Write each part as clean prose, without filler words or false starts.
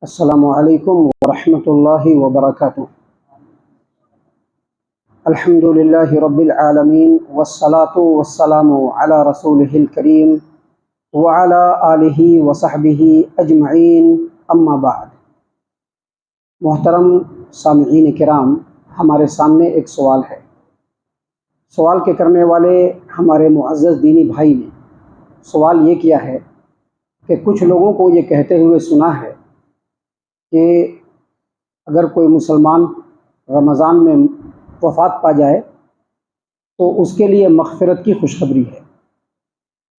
السلام علیکم ورحمۃ اللہ وبرکاتہ۔ الحمد للہ رب العالمین والصلاة والسلام علی رسولہ الکریم وعلی آلہ وصحبہ اجمعین، اما بعد۔ محترم سامعین کرام، ہمارے سامنے ایک سوال ہے۔ سوال کے کرنے والے ہمارے معزز دینی بھائی نے سوال یہ کیا ہے کہ کچھ لوگوں کو یہ کہتے ہوئے سنا ہے کہ اگر کوئی مسلمان رمضان میں وفات پا جائے تو اس کے لیے مغفرت کی خوشخبری ہے،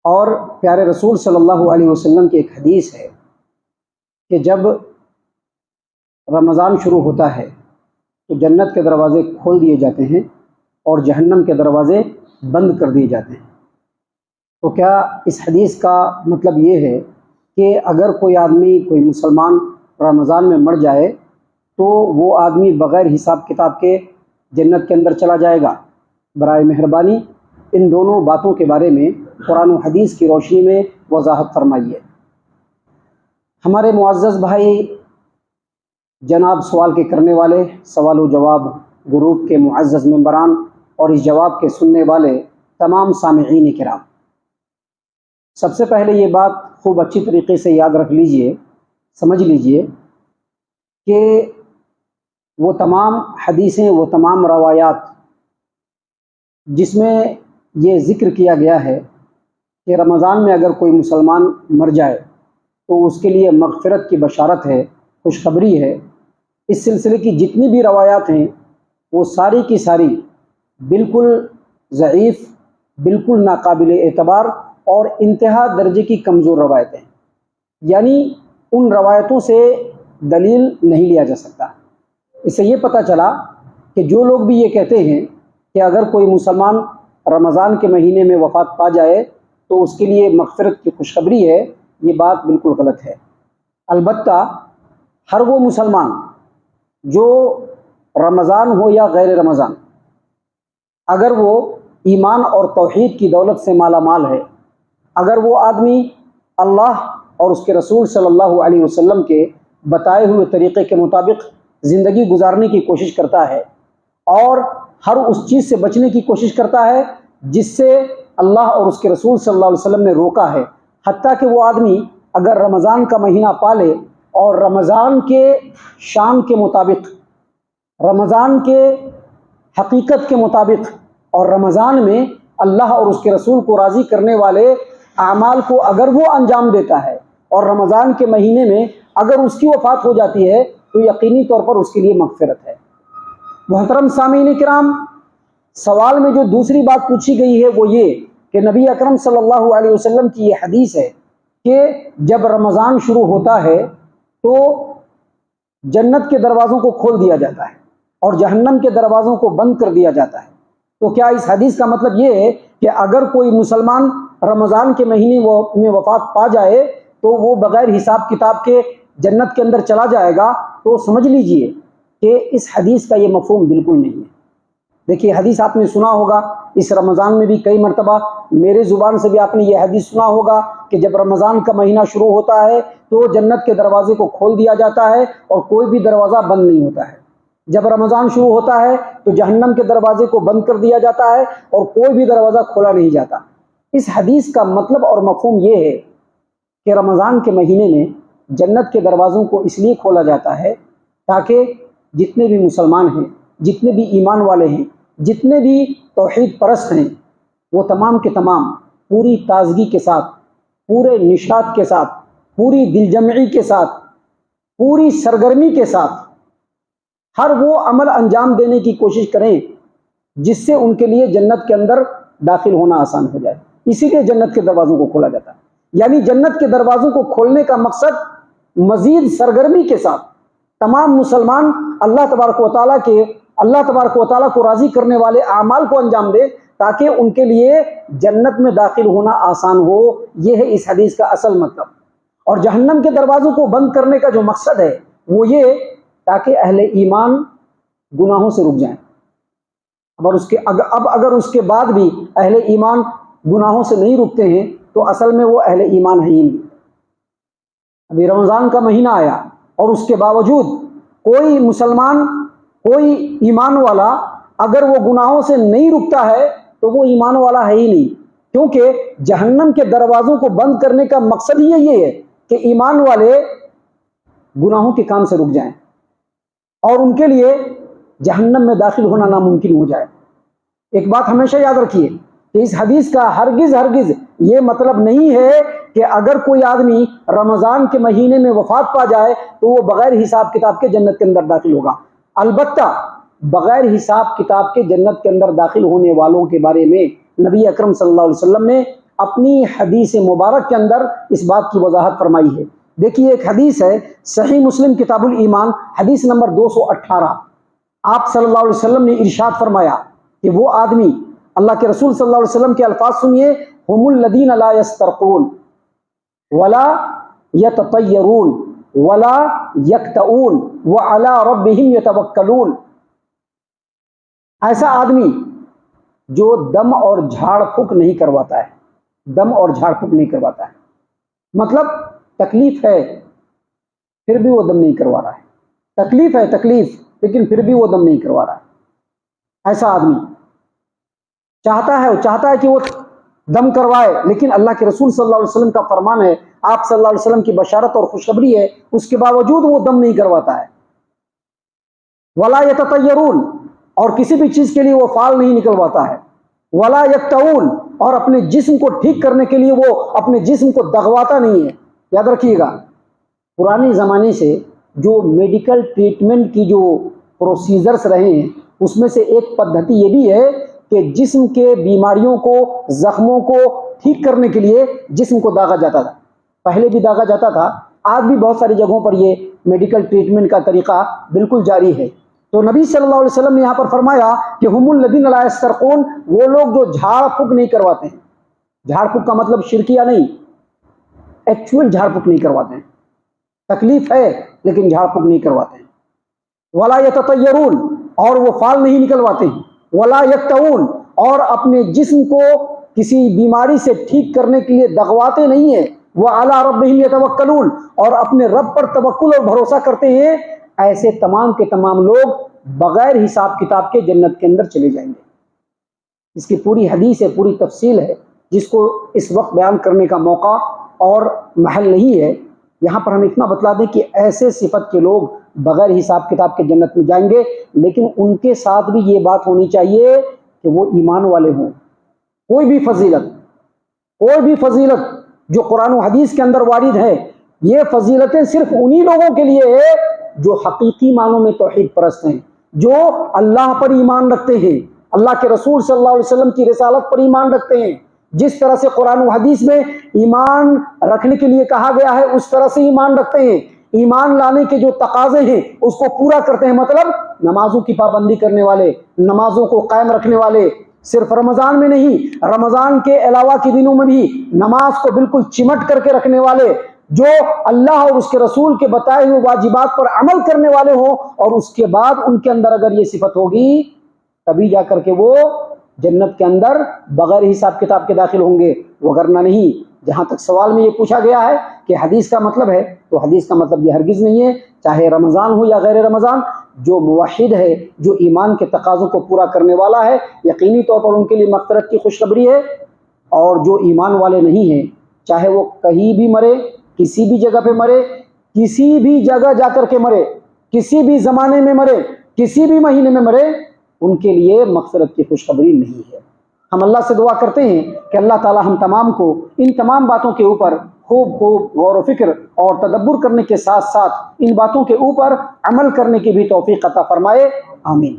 اور پیارے رسول صلی اللہ علیہ وسلم کی ایک حدیث ہے کہ جب رمضان شروع ہوتا ہے تو جنت کے دروازے کھول دیے جاتے ہیں اور جہنم کے دروازے بند کر دیے جاتے ہیں۔ تو کیا اس حدیث کا مطلب یہ ہے کہ اگر کوئی آدمی، کوئی مسلمان رمضان میں مر جائے تو وہ آدمی بغیر حساب کتاب کے جنت کے اندر چلا جائے گا؟ برائے مہربانی ان دونوں باتوں کے بارے میں قرآن و حدیث کی روشنی میں وضاحت فرمائیے۔ ہمارے معزز بھائی جناب سوال کے کرنے والے، سوال و جواب گروپ کے معزز ممبران اور اس جواب کے سننے والے تمام سامعین کرام، سب سے پہلے یہ بات خوب اچھی طریقے سے یاد رکھ لیجئے، سمجھ لیجئے کہ وہ تمام حدیثیں، وہ تمام روایات جس میں یہ ذکر کیا گیا ہے کہ رمضان میں اگر کوئی مسلمان مر جائے تو اس کے لیے مغفرت کی بشارت ہے، خوشخبری ہے، اس سلسلے کی جتنی بھی روایات ہیں وہ ساری کی ساری بالکل ضعیف، بالکل ناقابل اعتبار اور انتہا درجے کی کمزور روایتیں ہیں، یعنی ان روایتوں سے دلیل نہیں لیا جا سکتا۔ اس سے یہ پتہ چلا کہ جو لوگ بھی یہ کہتے ہیں کہ اگر کوئی مسلمان رمضان کے مہینے میں وفات پا جائے تو اس کے لیے مغفرت کی خوشخبری ہے، یہ بات بالکل غلط ہے۔ البتہ ہر وہ مسلمان جو رمضان ہو یا غیر رمضان، اگر وہ ایمان اور توحید کی دولت سے مالا مال ہے، اگر وہ آدمی اللہ اور اس کے رسول صلی اللہ علیہ وسلم کے بتائے ہوئے طریقے کے مطابق زندگی گزارنے کی کوشش کرتا ہے اور ہر اس چیز سے بچنے کی کوشش کرتا ہے جس سے اللہ اور اس کے رسول صلی اللہ علیہ وسلم نے روکا ہے، حتیٰ کہ وہ آدمی اگر رمضان کا مہینہ پالے اور رمضان کے شان کے مطابق، رمضان کے حقیقت کے مطابق اور رمضان میں اللہ اور اس کے رسول کو راضی کرنے والے اعمال کو اگر وہ انجام دیتا ہے اور رمضان کے مہینے میں اگر اس کی وفات ہو جاتی ہے تو یقینی طور پر اس کے لیے مغفرت ہے۔ محترم سامعین کرام، سوال میں جو دوسری بات پوچھی گئی ہے وہ یہ کہ نبی اکرم صلی اللہ علیہ وسلم کی یہ حدیث ہے کہ جب رمضان شروع ہوتا ہے تو جنت کے دروازوں کو کھول دیا جاتا ہے اور جہنم کے دروازوں کو بند کر دیا جاتا ہے۔ تو کیا اس حدیث کا مطلب یہ ہے کہ اگر کوئی مسلمان رمضان کے مہینے میں وفات پا جائے تو وہ بغیر حساب کتاب کے جنت کے اندر چلا جائے گا؟ تو سمجھ لیجئے کہ اس حدیث کا یہ مفہوم بالکل نہیں ہے۔ دیکھیے، حدیث آپ نے سنا ہوگا، اس رمضان میں بھی کئی مرتبہ میرے زبان سے بھی آپ نے یہ حدیث سنا ہوگا کہ جب رمضان کا مہینہ شروع ہوتا ہے تو جنت کے دروازے کو کھول دیا جاتا ہے اور کوئی بھی دروازہ بند نہیں ہوتا ہے۔ جب رمضان شروع ہوتا ہے تو جہنم کے دروازے کو بند کر دیا جاتا ہے اور کوئی بھی دروازہ کھولا نہیں جاتا۔ اس حدیث کا مطلب اور مفہوم یہ ہے کہ رمضان کے مہینے میں جنت کے دروازوں کو اس لیے کھولا جاتا ہے تاکہ جتنے بھی مسلمان ہیں، جتنے بھی ایمان والے ہیں، جتنے بھی توحید پرست ہیں، وہ تمام کے تمام پوری تازگی کے ساتھ، پورے نشاط کے ساتھ، پوری دل جمعی کے ساتھ، پوری سرگرمی کے ساتھ ہر وہ عمل انجام دینے کی کوشش کریں جس سے ان کے لیے جنت کے اندر داخل ہونا آسان ہو جائے۔ اسی لیے جنت کے دروازوں کو کھولا جاتا ہے، یعنی جنت کے دروازوں کو کھولنے کا مقصد مزید سرگرمی کے ساتھ تمام مسلمان اللہ تبارک و تعالیٰ کو راضی کرنے والے اعمال کو انجام دے تاکہ ان کے لیے جنت میں داخل ہونا آسان ہو۔ یہ ہے اس حدیث کا اصل مطلب۔ اور جہنم کے دروازوں کو بند کرنے کا جو مقصد ہے وہ یہ تاکہ اہل ایمان گناہوں سے رک جائیں۔ اب اگر اس کے بعد بھی اہل ایمان گناہوں سے نہیں رکتے ہیں تو اصل میں وہ اہل ایمان ہے ہی نہیں۔ ابھی رمضان کا مہینہ آیا اور اس کے باوجود کوئی مسلمان، کوئی ایمان والا اگر وہ گناہوں سے نہیں رکتا ہے تو وہ ایمان والا ہے ہی نہیں، کیونکہ جہنم کے دروازوں کو بند کرنے کا مقصد ہی یہ ہے کہ ایمان والے گناہوں کے کام سے رک جائیں اور ان کے لیے جہنم میں داخل ہونا ناممکن ہو جائے۔ ایک بات ہمیشہ یاد رکھیے کہ اس حدیث کا ہرگز یہ مطلب نہیں ہے کہ اگر کوئی آدمی رمضان کے مہینے میں وفات پا جائے تو وہ بغیر حساب کتاب کے جنت کے اندر داخل ہوگا۔ البتہ بغیر حساب کتاب کے جنت کے اندر داخل ہونے والوں کے بارے میں نبی اکرم صلی اللہ علیہ وسلم نے اپنی حدیث مبارک کے اندر اس بات کی وضاحت فرمائی ہے۔ دیکھیے ایک حدیث ہے صحیح مسلم کتاب الایمان حدیث نمبر 218۔ آپ صلی اللہ علیہ وسلم نے ارشاد فرمایا کہ وہ آدمی، اللہ کے رسول صلی اللہ علیہ وسلم کے الفاظ سنیے، ہم الذین لا یسترقون ولا یتطیرون ولا یکتؤون وعلی ربہم یتوکلون۔ ایسا آدمی جو دم اور جھاڑ پھونک نہیں کرواتا ہے، دم اور جھاڑ پھونک نہیں کرواتا ہے، مطلب تکلیف ہے پھر بھی وہ دم نہیں کروا رہا ہے، تکلیف ہے تکلیف لیکن پھر بھی وہ دم نہیں کروا رہا ہے۔ ایسا آدمی چاہتا ہے کہ وہ دم کروائے، لیکن اللہ کے رسول صلی اللہ علیہ وسلم کا فرمان ہے، آپ صلی اللہ علیہ وسلم کی بشارت اور خوشخبری ہے، اس کے باوجود وہ دم نہیں کرواتا ہے۔ ولا یتطیرون، اور کسی بھی چیز کے لیے وہ فال نہیں نکلواتا ہے۔ ولا یکتؤون، اور اپنے جسم کو ٹھیک کرنے کے لیے وہ اپنے جسم کو دغواتا نہیں ہے۔ یاد رکھیے گا، پرانے زمانے سے جو میڈیکل ٹریٹمنٹ کی جو پروسیجرز رہے ہیں اس میں سے ایک پدھتی یہ بھی ہے کہ جسم کے بیماریوں کو، زخموں کو ٹھیک کرنے کے لیے جسم کو داغا جاتا تھا، پہلے بھی داغا جاتا تھا، آج بھی بہت ساری جگہوں پر یہ میڈیکل ٹریٹمنٹ کا طریقہ بالکل جاری ہے۔ تو نبی صلی اللہ علیہ وسلم نے یہاں پر فرمایا کہ ہم الذین لا یسترقون، وہ لوگ جو جھاڑ پھونک نہیں کرواتے ہیں۔ جھاڑ پھونک کا مطلب شرکیہ نہیں، ایکچوئل جھاڑ پھونک نہیں کرواتے ہیں، تکلیف ہے لیکن جھاڑ پھونک نہیں کرواتے ہیں۔ ولا یتطیرون، اور وہ فال نہیں نکلواتے ہیں۔ ولا یکتؤون، اور اپنے جسم کو کسی بیماری سے ٹھیک کرنے کے لیے دغواتے نہیں ہیں۔ وعلی ربہم یتوکلون، اور اپنے رب پر توکل اور بھروسہ کرتے ہیں۔ ایسے تمام کے تمام لوگ بغیر حساب کتاب کے جنت کے اندر چلے جائیں گے۔ اس کی پوری حدیث ہے، پوری تفصیل ہے، جس کو اس وقت بیان کرنے کا موقع اور محل نہیں ہے۔ یہاں پر ہم اتنا بتلا دیں کہ ایسے صفت کے لوگ بغیر حساب کتاب کے جنت میں جائیں گے، لیکن ان کے ساتھ بھی یہ بات ہونی چاہیے کہ وہ ایمان والے ہوں۔ کوئی بھی فضیلت جو قرآن و حدیث کے اندر وارد ہے، یہ فضیلتیں صرف انہی لوگوں کے لیے ہے جو حقیقی معنوں میں توحید پرست ہیں، جو اللہ پر ایمان رکھتے ہیں، اللہ کے رسول صلی اللہ علیہ وسلم کی رسالت پر ایمان رکھتے ہیں۔ جس طرح سے قرآن و حدیث میں ایمان رکھنے کے لیے کہا گیا ہے اس طرح سے ایمان رکھتے ہیں، ایمان لانے کے جو تقاضے ہیں اس کو پورا کرتے ہیں، مطلب نمازوں کی پابندی کرنے والے، نمازوں کو قائم رکھنے والے، صرف رمضان میں نہیں، رمضان کے علاوہ کے دنوں میں بھی نماز کو بالکل چمٹ کر کے رکھنے والے، جو اللہ اور اس کے رسول کے بتائے ہوئے واجبات پر عمل کرنے والے ہوں، اور اس کے بعد ان کے اندر اگر یہ صفت ہوگی تبھی جا کر کے وہ جنت کے اندر بغیر حساب کتاب کے داخل ہوں گے، وگرنہ نہیں۔ جہاں تک سوال میں یہ پوچھا گیا ہے کہ حدیث کا مطلب ہے، تو حدیث کا مطلب یہ ہرگز نہیں ہے، چاہے رمضان ہو یا غیر رمضان، جو موحد ہے، جو ایمان کے تقاضوں کو پورا کرنے والا ہے، یقینی طور پر ان کے لیے مغفرت کی خوشخبری ہے۔ اور جو ایمان والے نہیں ہیں، چاہے وہ کہیں بھی مرے، کسی بھی جگہ پہ مرے، کسی بھی جگہ جا کر کے مرے، کسی بھی زمانے میں مرے، کسی بھی مہینے میں مرے، ان کے لیے مغفرت کی خوشخبری نہیں ہے۔ ہم اللہ سے دعا کرتے ہیں کہ اللہ تعالی ہم تمام کو ان تمام باتوں کے اوپر خوب غور و فکر اور تدبر کرنے کے ساتھ ساتھ ان باتوں کے اوپر عمل کرنے کی بھی توفیق عطا فرمائے، آمین۔